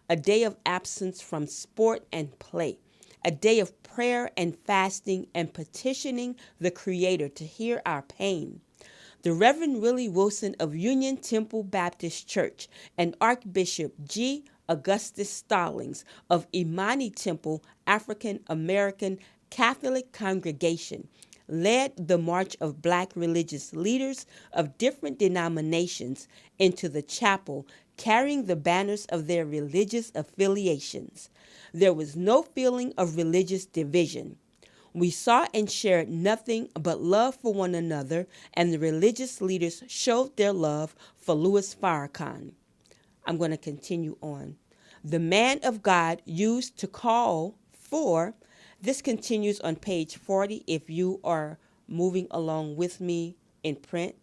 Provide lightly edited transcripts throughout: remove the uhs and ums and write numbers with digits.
a day of absence from sport and play, a day of prayer and fasting and petitioning the Creator to hear our pain. The Reverend Willie Wilson of Union Temple Baptist Church and Archbishop G. Augustus Stallings of Imani Temple African American Catholic Congregation led the march of black religious leaders of different denominations into the chapel carrying the banners of their religious affiliations. There was no feeling of religious division. We saw and shared nothing but love for one another, and the religious leaders showed their love for Louis Farrakhan. I'm going to continue on. The man of God used to call for, this continues on page 40 if you are moving along with me in print.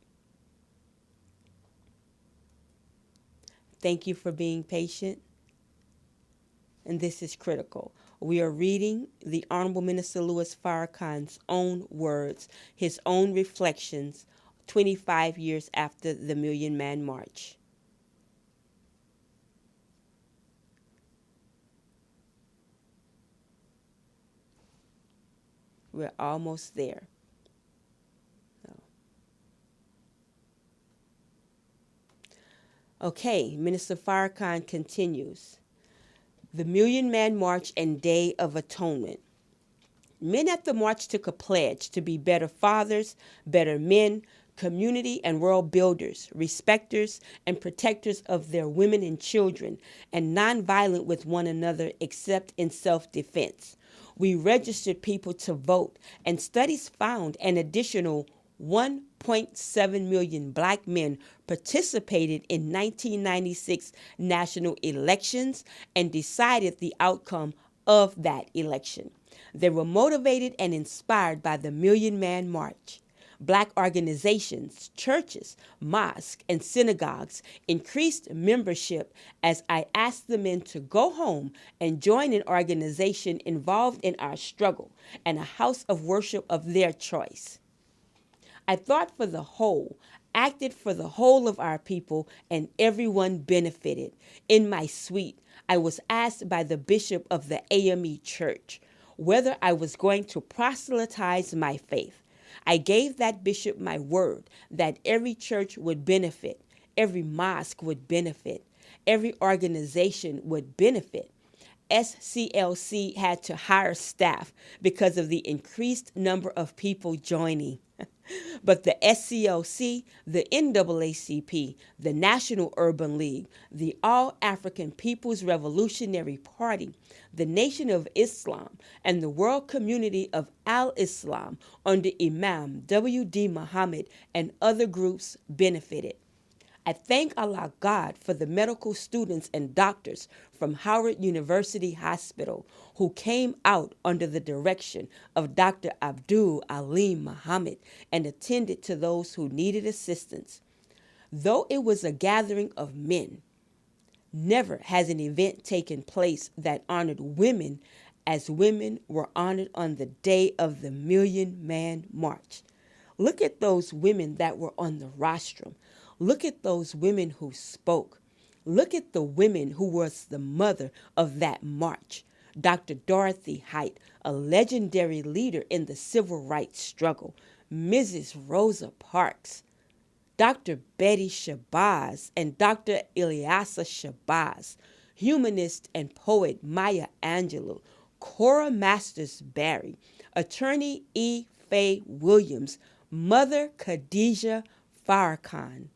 Thank you for being patient. And this is critical. We are reading the Honorable Minister Louis Farrakhan's own words, his own reflections, 25 years after the Million Man March. We're almost there. Okay, Minister Farrakhan continues. The Million Man March and Day of Atonement. Men at the march took a pledge to be better fathers, better men, community and world builders, respecters and protectors of their women and children, and nonviolent with one another except in self-defense. We registered people to vote, and studies found an additional 1.7 million black men participated in 1996 national elections and decided the outcome of that election. They were motivated and inspired by the Million Man March. Black organizations, churches, mosques, and synagogues increased membership as I asked the men to go home and join an organization involved in our struggle and a house of worship of their choice. I thought for the whole, acted for the whole of our people, and everyone benefited. In my suite, I was asked by the bishop of the AME Church whether I was going to proselytize my faith. I gave that bishop my word that every church would benefit, every mosque would benefit, every organization would benefit. SCLC had to hire staff because of the increased number of people joining. But the SCLC, the NAACP, the National Urban League, the All African People's Revolutionary Party, the Nation of Islam, and the World Community of Al-Islam under Imam W.D. Muhammad and other groups benefited. I thank Allah God for the medical students and doctors from Howard University Hospital who came out under the direction of Dr. Abdul Alim Muhammad and attended to those who needed assistance. Though it was a gathering of men, never has an event taken place that honored women as women were honored on the day of the Million Man March. Look at those women that were on the rostrum. Look at those women who spoke. Look at the women who was the mother of that march. Dr. Dorothy Height, a legendary leader in the civil rights struggle. Mrs. Rosa Parks. Dr. Betty Shabazz and Dr. Ilyasa Shabazz. Humanist and poet Maya Angelou. Cora Masters Barry. Attorney E. Faye Williams. Mother Khadijah Farrakhan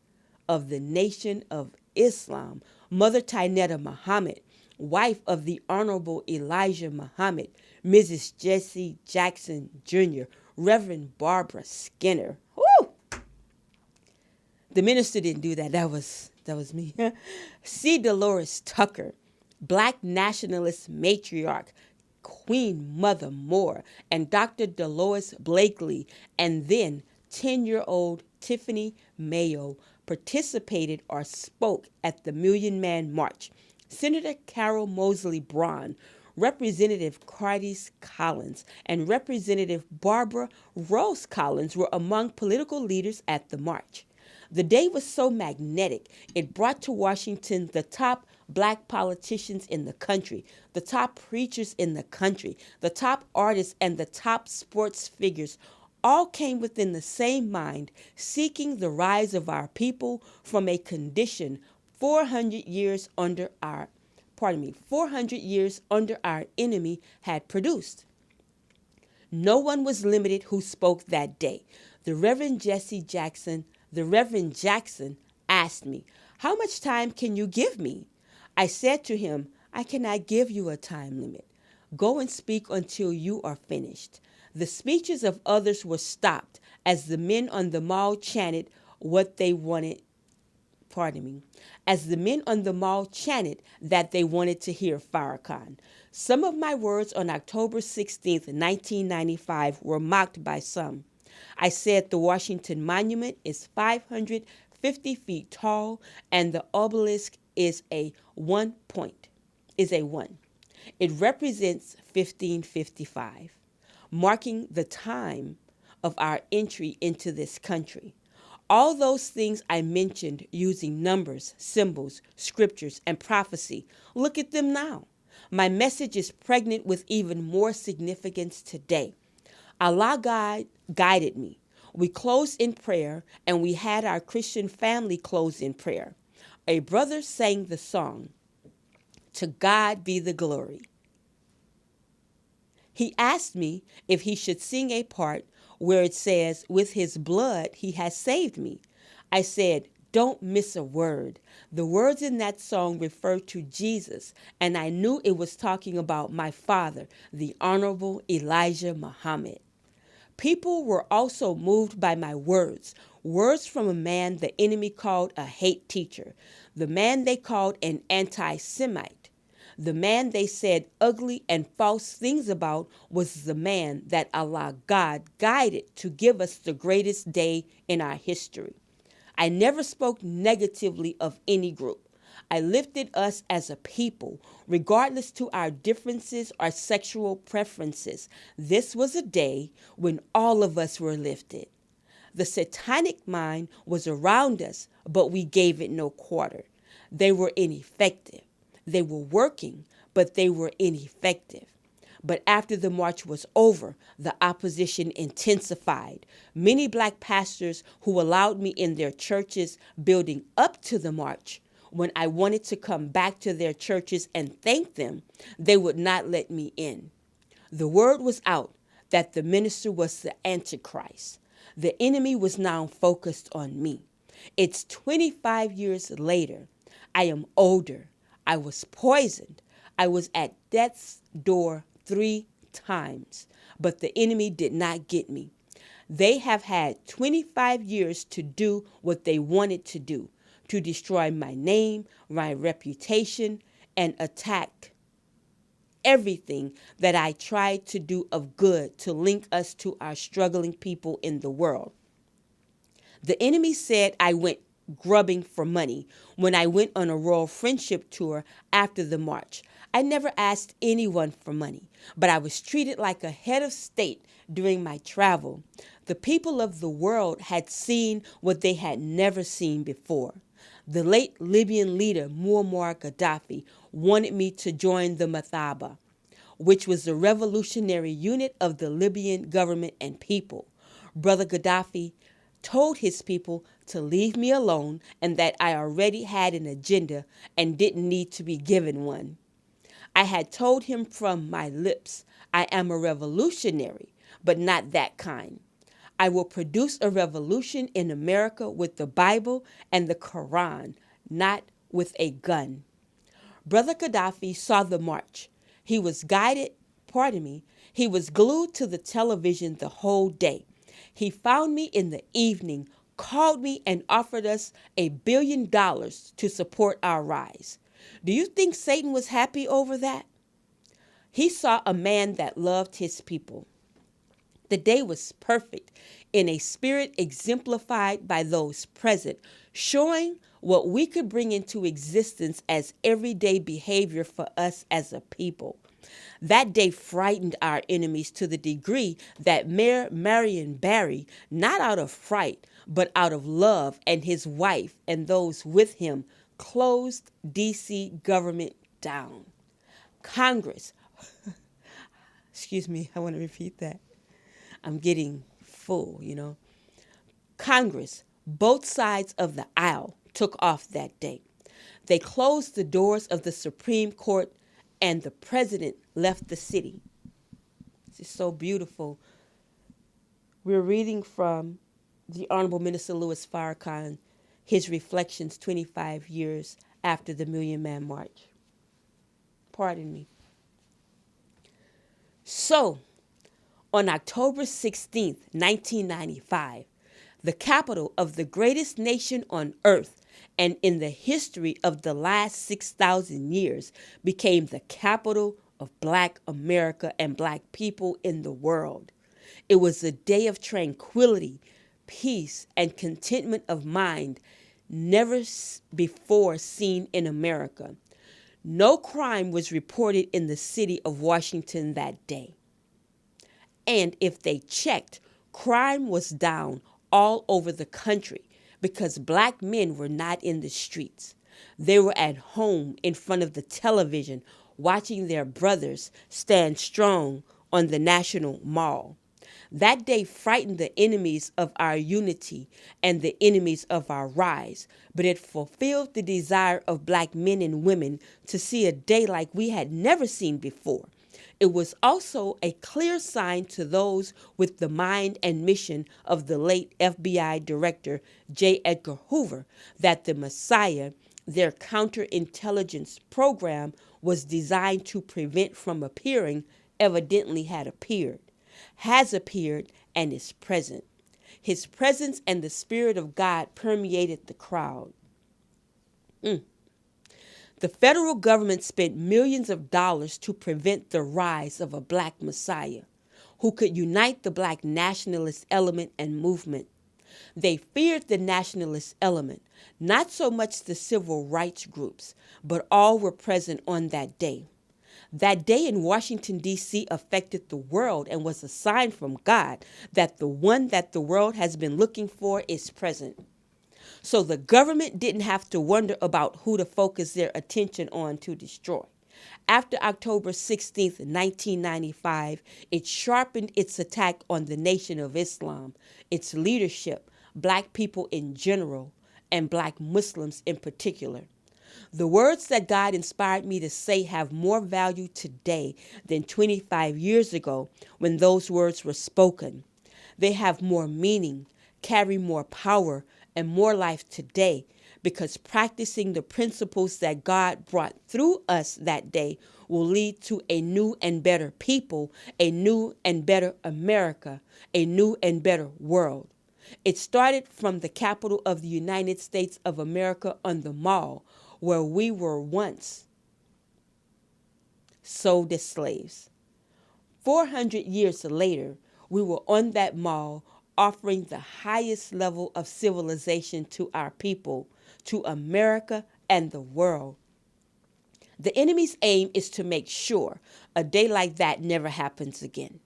of the Nation of Islam, Mother Tynetta Muhammad, wife of the Honorable Elijah Muhammad, Mrs. Jesse Jackson Jr., Reverend Barbara Skinner. Woo! The minister didn't do that. That was me. C. Dolores Tucker, Black nationalist matriarch, Queen Mother Moore, and Dr. Dolores Blakely, and then 10-year-old Tiffany Mayo participated or spoke at the Million Man March. Senator Carol Mosley Braun, Representative Cardis Collins, and Representative Barbara Rose Collins were among political leaders at the march. The day was so magnetic, it brought to Washington the top black politicians in the country, the top preachers in the country, the top artists, and the top sports figures all came within the same mind, seeking the rise of our people from a condition 400 years under our 400 years under our enemy had produced. No one was limited who spoke that day. The Reverend Jackson asked me, "How much time can you give me?" I said to him, "I cannot give you a time limit. Go and speak until you are finished." The speeches of others were stopped as the men on the mall chanted what they wanted. As the men on the mall chanted that they wanted to hear Farrakhan. Some of my words on October 16th, 1995 were mocked by some. I said the Washington Monument is 550 feet tall and the obelisk is a 1. It represents 1555, marking the time of our entry into this country. All those things I mentioned using numbers, symbols, scriptures, and prophecy, look at them now. My message is pregnant with even more significance today. Allah guided me. We closed in prayer, and we had our Christian family close in prayer. A brother sang the song, "To God Be the Glory." He asked me if he should sing a part where it says, "With his blood he has saved me." I said, "Don't miss a word." The words in that song refer to Jesus, and I knew it was talking about my father, the Honorable Elijah Muhammad. People were also moved by my words from a man the enemy called a hate teacher, the man they called an anti-Semite. The man they said ugly and false things about was the man that Allah God guided to give us the greatest day in our history. I never spoke negatively of any group. I lifted us as a people, regardless to our differences or sexual preferences. This was a day when all of us were lifted. The satanic mind was around us, but we gave it no quarter. They were ineffective. They were working, but they were ineffective. But after the march was over, the opposition intensified. Many black pastors who allowed me in their churches building up to the march, when I wanted to come back to their churches and thank them, they would not let me in. The word was out that the minister was the Antichrist. The enemy was now focused on me. It's 25 years later. I am older. I was poisoned. I was at death's door 3 times, but the enemy did not get me. They have had 25 years to do what they wanted to do, to destroy my name, my reputation, and attack everything that I tried to do of good to link us to our struggling people in the world. The enemy said I went grubbing for money when I went on a Royal Friendship tour after the march. I never asked anyone for money, but I was treated like a head of state during my travel. The people of the world had seen what they had never seen before. The late Libyan leader Muammar Gaddafi wanted me to join the Mathaba, which was the revolutionary unit of the Libyan government and people. Brother Gaddafi told his people to leave me alone and that I already had an agenda and didn't need to be given one. I had told him from my lips, I am a revolutionary, but not that kind. I will produce a revolution in America with the Bible and the Quran, not with a gun. Brother Gaddafi saw the march. He was he was glued to the television the whole day. He found me in the evening, called me, and offered us $1 billion to support our rise. Do you think Satan was happy over that? He saw a man that loved his people. The day was perfect in a spirit exemplified by those present, showing what we could bring into existence as everyday behavior for us as a people. That day frightened our enemies to the degree that Mayor Marion Barry, not out of fright, but out of love, and his wife and those with him closed D.C. government down. Congress, excuse me, I want to repeat that. I'm getting full. Congress, both sides of the aisle, took off that day. They closed the doors of the Supreme Court and the president left the city. This is so beautiful. We're reading from the Honorable Minister Louis Farrakhan, his reflections 25 years after the Million Man March. Pardon me. So, on October 16th, 1995, the capital of the greatest nation on earth and in the history of the last 6,000 years became the capital of Black America and Black people in the world. It was a day of tranquility, peace, and contentment of mind never before seen in America. No crime was reported in the city of Washington that day. And if they checked, crime was down all over the country because Black men were not in the streets. They were at home in front of the television watching their brothers stand strong on the National Mall. That day frightened the enemies of our unity and the enemies of our rise, but it fulfilled the desire of Black men and women to see a day like we had never seen before. It was also a clear sign to those with the mind and mission of the late FBI Director J. Edgar Hoover that the Messiah, their counterintelligence program, was designed to prevent from appearing, evidently had appeared, has appeared, and is present. His presence and the Spirit of God permeated the crowd. The federal government spent millions of dollars to prevent the rise of a Black Messiah who could unite the Black nationalist element and movement. They feared the nationalist element, not so much the civil rights groups, but all were present on that day. That day in Washington, D.C. affected the world and was a sign from God that the one that the world has been looking for is present. So the government didn't have to wonder about who to focus their attention on to destroy. After October 16th, 1995, it sharpened its attack on the Nation of Islam, its leadership, Black people in general, and Black Muslims in particular. The words that God inspired me to say have more value today than 25 years ago when those words were spoken. They have more meaning, carry more power, and more life today because practicing the principles that God brought through us that day will lead to a new and better people, a new and better America, a new and better world. It started from the capital of the United States of America on the Mall, where we were once sold as slaves. 400 years later, we were on that mall offering the highest level of civilization to our people, to America and the world. The enemy's aim is to make sure a day like that never happens again.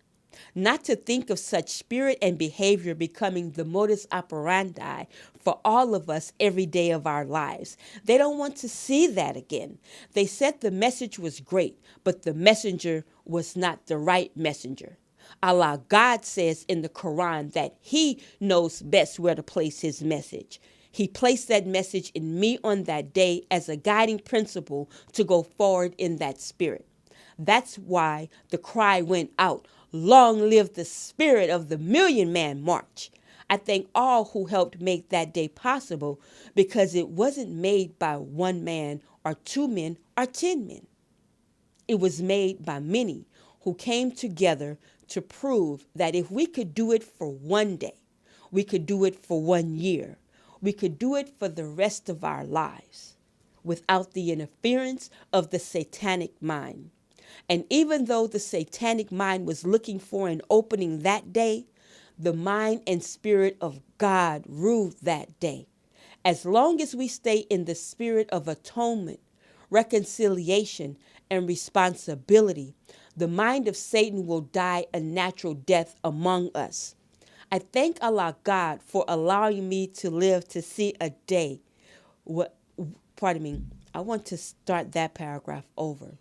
Not to think of such spirit and behavior becoming the modus operandi for all of us every day of our lives. They don't want to see that again. They said the message was great, but the messenger was not the right messenger. Allah, God says in the Quran that He knows best where to place His message. He placed that message in me on that day as a guiding principle to go forward in that spirit. That's why the cry went out, "Long live the spirit of the Million Man March." I thank all who helped make that day possible because it wasn't made by one man or two men or 10 men. It was made by many who came together to prove that if we could do it for one day, we could do it for 1 year, we could do it for the rest of our lives without the interference of the satanic mind. And even though the satanic mind was looking for an opening that day, the mind and spirit of God ruled that day. As long as we stay in the spirit of atonement, reconciliation, and responsibility, the mind of Satan will die a natural death among us. I thank Allah God for allowing me to live to see a day pardon me, I want to start that paragraph over.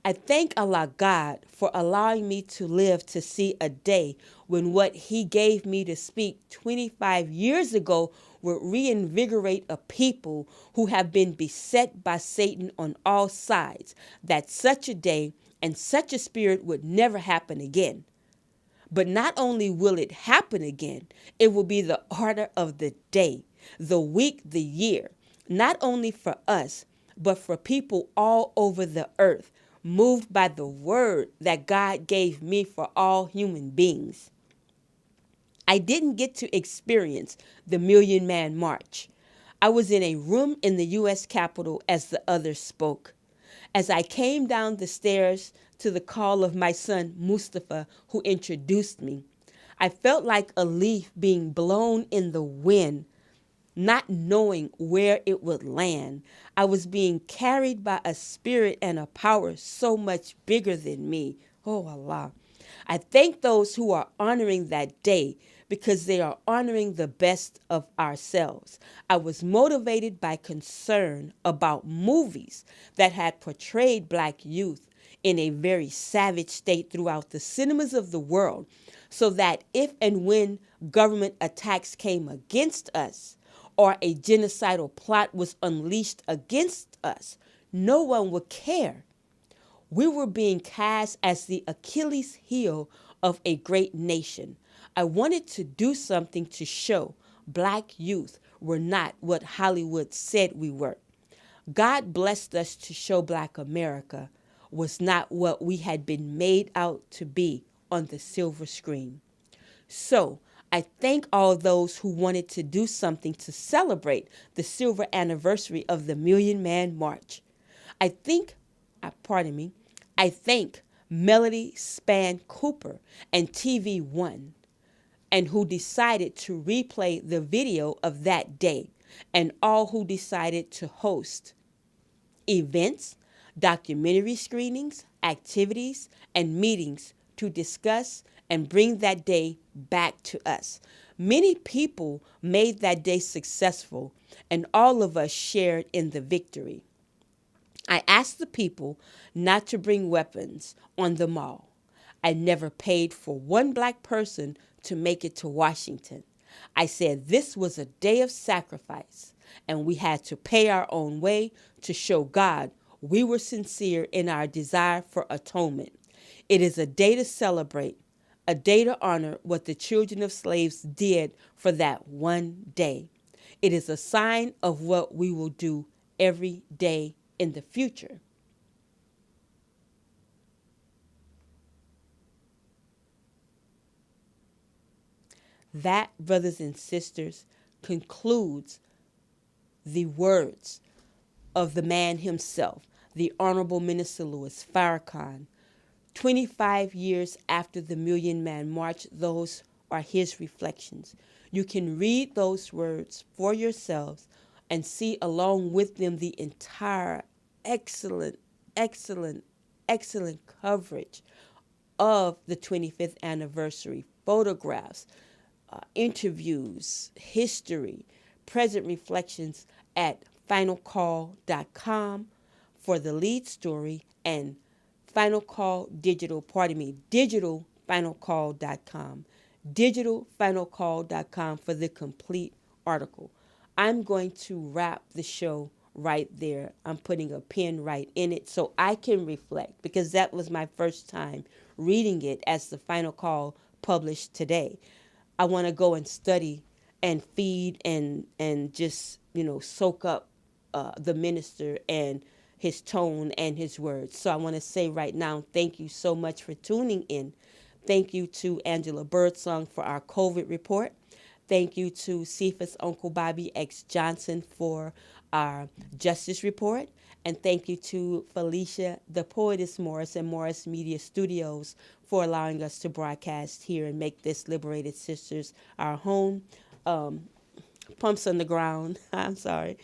I thank Allah God for allowing me to live to see a day when what He gave me to speak 25 years ago would reinvigorate a people who have been beset by Satan on all sides, that such a day and such a spirit would never happen again. But not only will it happen again, it will be the order of the day, the week, the year, not only for us, but for people all over the earth, moved by the word that God gave me for all human beings. I didn't get to experience the Million Man March. I was in a room in the U.S. Capitol as the others spoke. As I came down the stairs to the call of my son Mustafa, who introduced me, I felt like a leaf being blown in the wind, not knowing where it would land. I was being carried by a spirit and a power so much bigger than me. Oh Allah. I thank those who are honoring that day because they are honoring the best of ourselves. I was motivated by concern about movies that had portrayed black youth in a very savage state throughout the cinemas of the world, so that if and when government attacks came against us, or a genocidal plot was unleashed against us, no one would care. We were being cast as the Achilles heel of a great nation. I wanted to do something to show black youth were not what Hollywood said we were. God blessed us to show black America was not what we had been made out to be on the silver screen. So I thank all those who wanted to do something to celebrate the silver anniversary of the Million Man March. I think, pardon me, I thank Melody Span Cooper and TV One, and who decided to replay the video of that day, and all who decided to host events, documentary screenings, activities, and meetings to discuss and bring that day back to us. Many people made that day successful, and all of us shared in the victory. I asked the people not to bring weapons on the mall. I never paid for one black person to make it to Washington. I said this was a day of sacrifice, and we had to pay our own way to show God we were sincere in our desire for atonement. It is a day to celebrate, a day to honor what the children of slaves did for that one day. It is a sign of what we will do every day in the future. That, brothers and sisters, concludes the words of the man himself, the Honorable Minister Louis Farrakhan. 25 years after the Million Man March, those are his reflections. You can read those words for yourselves and see along with them the entire excellent, excellent, excellent coverage of the 25th anniversary, photographs, interviews, history, present reflections at finalcall.com for the lead story, and Final Call Digital, digitalfinalcall.com, digitalfinalcall.com for the complete article. I'm going to wrap the show right there. I'm putting a pin right in it so I can reflect, because that was my first time reading it as the Final Call published today. I want to go and study and feed and just, soak up the minister and his tone and his words. So I want to say right now, thank you so much for tuning in. Thank you to Angela Birdsong for our COVID report. Thank you to Cephas Uncle Bobby X Johnson for our justice report. And thank you to Felicia, the Poetess Morris, and Morris Media Studios for allowing us to broadcast here and make this Liberated Sisters our home. Pumps on the Ground, I'm sorry.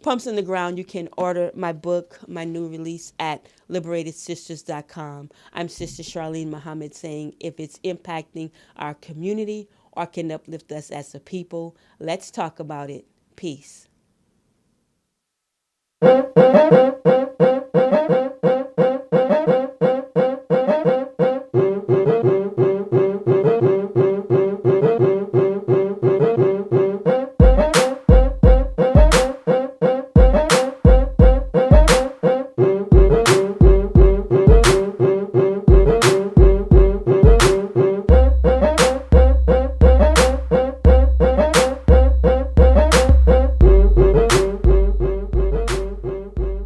Pumps on the Ground, you can order my book, my new release, at liberatedSisters.com. I'm Sister Charlene Muhammad saying if it's impacting our community or can uplift us as a people, let's talk about it. Peace.